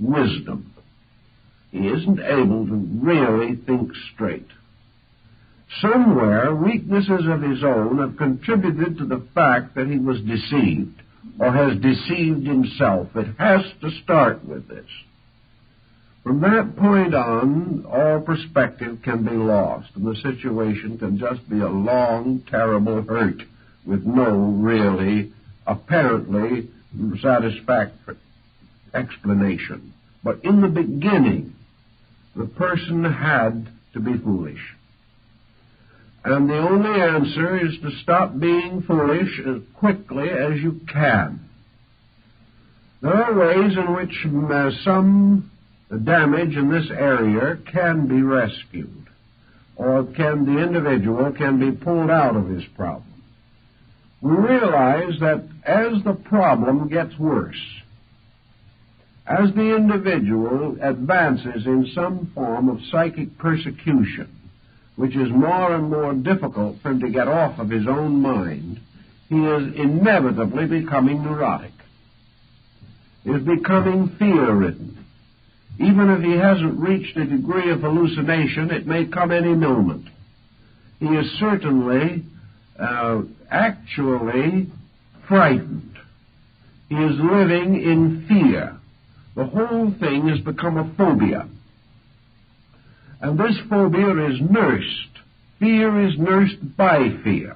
wisdom. He isn't able to really think straight. Somewhere, weaknesses of his own have contributed to the fact that he was deceived, or has deceived himself. It has to start with this. From that point on, all perspective can be lost, and the situation can just be a long, terrible hurt with no really, apparently, satisfactory explanation. But in the beginning, the person had to be foolish. And the only answer is to stop being foolish as quickly as you can. There are ways in which some damage in this area can be rescued, or the individual can be pulled out of his problem. We realize that as the problem gets worse, as the individual advances in some form of psychic persecution, which is more and more difficult for him to get off of his own mind, he is inevitably becoming neurotic. He is becoming fear-ridden. Even if he hasn't reached a degree of hallucination, it may come any moment. He is certainly actually frightened. He is living in fear. The whole thing has become a phobia. And this phobia is nursed. Fear is nursed by fear.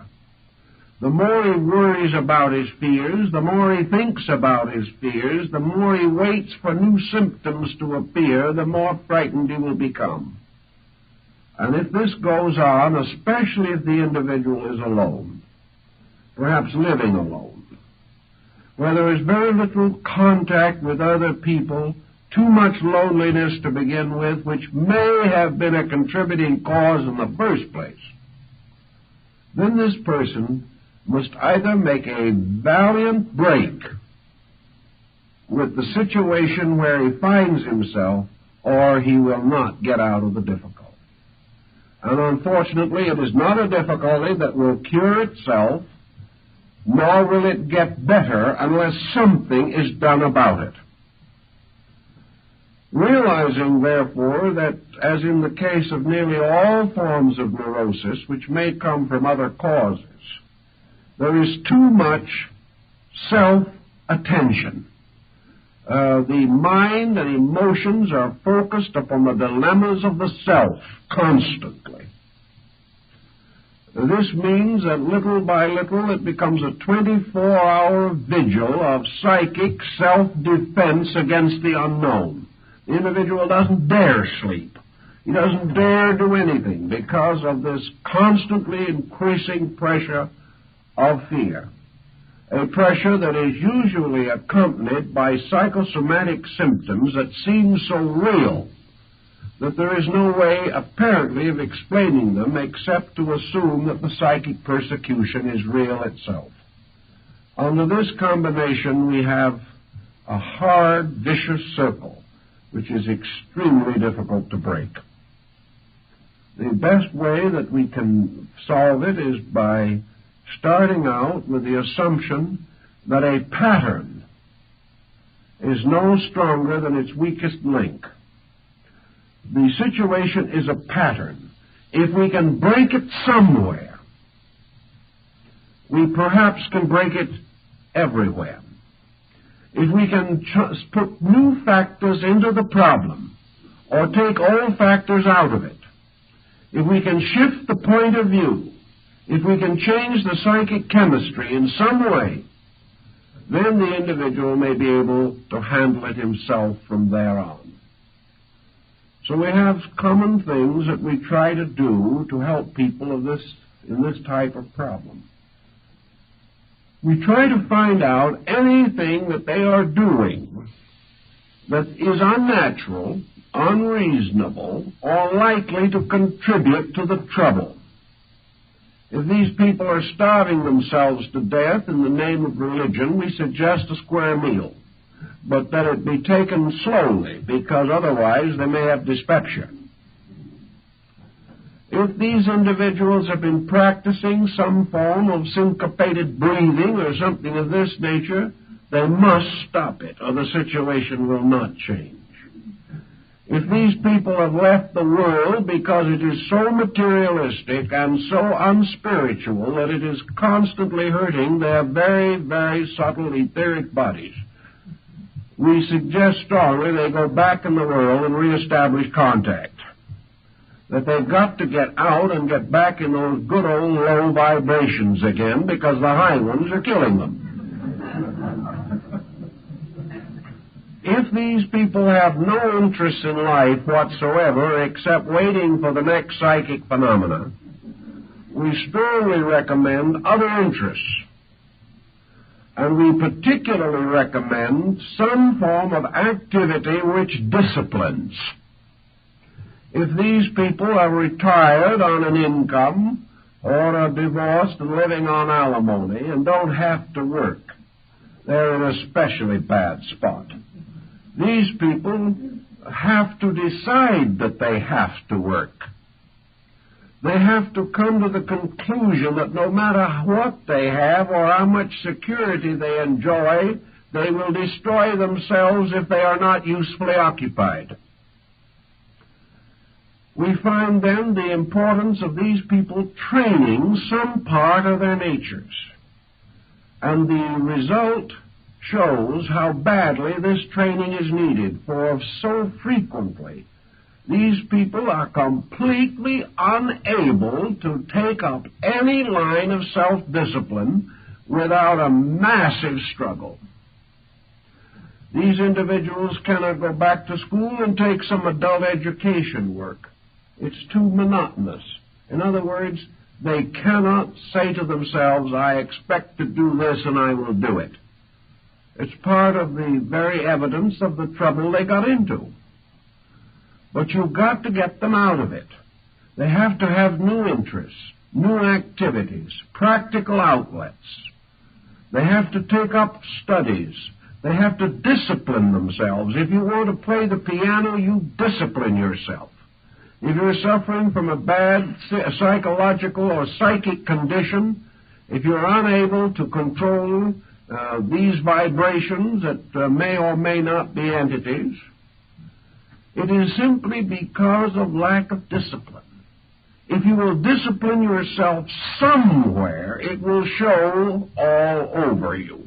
The more he worries about his fears, the more he thinks about his fears, the more he waits for new symptoms to appear, the more frightened he will become. And if this goes on, especially if the individual is alone, perhaps living alone, where there is very little contact with other people, too much loneliness to begin with, which may have been a contributing cause in the first place, then this person must either make a valiant break with the situation where he finds himself, or he will not get out of the difficulty. And unfortunately, it is not a difficulty that will cure itself, nor will it get better unless something is done about it. Realizing, therefore, that, as in the case of nearly all forms of neurosis, which may come from other causes, there is too much self-attention. The mind and emotions are focused upon the dilemmas of the self constantly. This means that little by little it becomes a 24-hour vigil of psychic self-defense against the unknown. The individual doesn't dare sleep. He doesn't dare do anything because of this constantly increasing pressure of fear. A pressure that is usually accompanied by psychosomatic symptoms that seem so real that there is no way, apparently, of explaining them except to assume that the psychic persecution is real itself. Under this combination, we have a hard, vicious circle, which is extremely difficult to break. The best way that we can solve it is by starting out with the assumption that a pattern is no stronger than its weakest link. The situation is a pattern. If we can break it somewhere, we perhaps can break it everywhere. If we can put new factors into the problem, or take old factors out of it, if we can shift the point of view, if we can change the psychic chemistry in some way, then the individual may be able to handle it himself from there on. So we have common things that we try to do to help people in this type of problem. We try to find out anything that they are doing that is unnatural, unreasonable, or likely to contribute to the trouble. If these people are starving themselves to death in the name of religion, we suggest a square meal, but that it be taken slowly, because otherwise they may have dyspepsia. If these individuals have been practicing some form of syncopated breathing or something of this nature, they must stop it, or the situation will not change. If these people have left the world because it is so materialistic and so unspiritual that it is constantly hurting their very, very subtle etheric bodies, we suggest strongly they go back in the world and reestablish contact. That they've got to get out and get back in those good old low vibrations again, because the high ones are killing them. If these people have no interest in life whatsoever except waiting for the next psychic phenomena, we strongly recommend other interests. And we particularly recommend some form of activity which disciplines. If these people are retired on an income or are divorced and living on alimony and don't have to work, they're in a especially bad spot. These people have to decide that they have to work. They have to come to the conclusion that no matter what they have or how much security they enjoy, they will destroy themselves if they are not usefully occupied. We find then the importance of these people training some part of their natures. And the result shows how badly this training is needed, for so frequently these people are completely unable to take up any line of self-discipline without a massive struggle. These individuals cannot go back to school and take some adult education work. It's too monotonous. In other words, they cannot say to themselves, I expect to do this and I will do it. It's part of the very evidence of the trouble they got into. But you've got to get them out of it. They have to have new interests, new activities, practical outlets. They have to take up studies. They have to discipline themselves. If you want to play the piano, you discipline yourself. If you're suffering from a bad psychological or psychic condition, if you're unable to control these vibrations that may or may not be entities, it is simply because of lack of discipline. If you will discipline yourself somewhere, it will show all over you.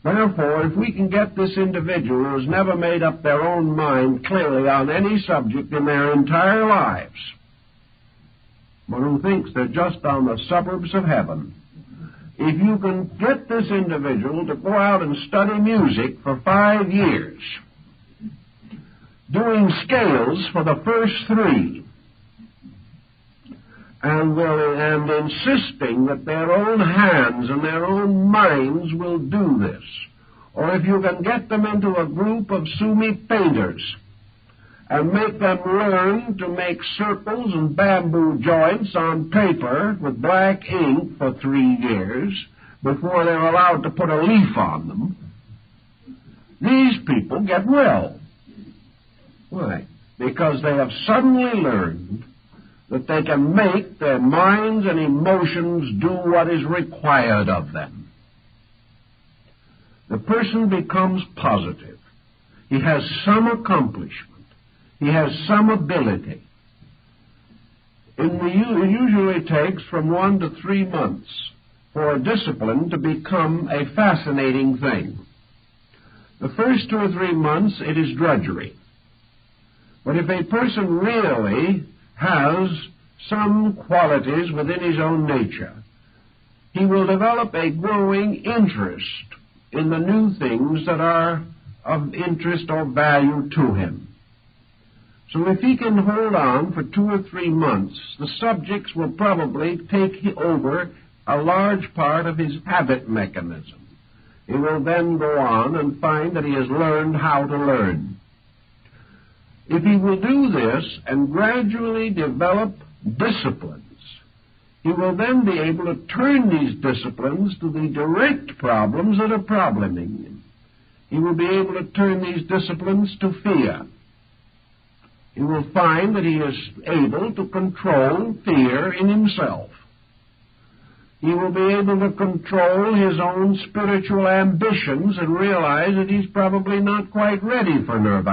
Therefore, if we can get this individual who has never made up their own mind clearly on any subject in their entire lives, but who thinks they're just on the suburbs of heaven, if you can get this individual to go out and study music for 5 years, doing scales for the first 3, and insisting that their own hands and their own minds will do this, or if you can get them into a group of Sumi painters and make them learn to make circles and bamboo joints on paper with black ink for 3 years before they're allowed to put a leaf on them, these people get well. Why? Because they have suddenly learned that they can make their minds and emotions do what is required of them. The person becomes positive. He has some accomplishment. He has some ability. It usually takes from 1 to 3 months for a discipline to become a fascinating thing. The first 2 or 3 months, it is drudgery. But if a person really has some qualities within his own nature, he will develop a growing interest in the new things that are of interest or value to him. So if he can hold on for 2 or 3 months, the subjects will probably take over a large part of his habit mechanism. He will then go on and find that he has learned how to learn. If he will do this and gradually develop disciplines, he will then be able to turn these disciplines to the direct problems that are probleming him. He will be able to turn these disciplines to fear. He will find that he is able to control fear in himself. He will be able to control his own spiritual ambitions and realize that he's probably not quite ready for nirvana.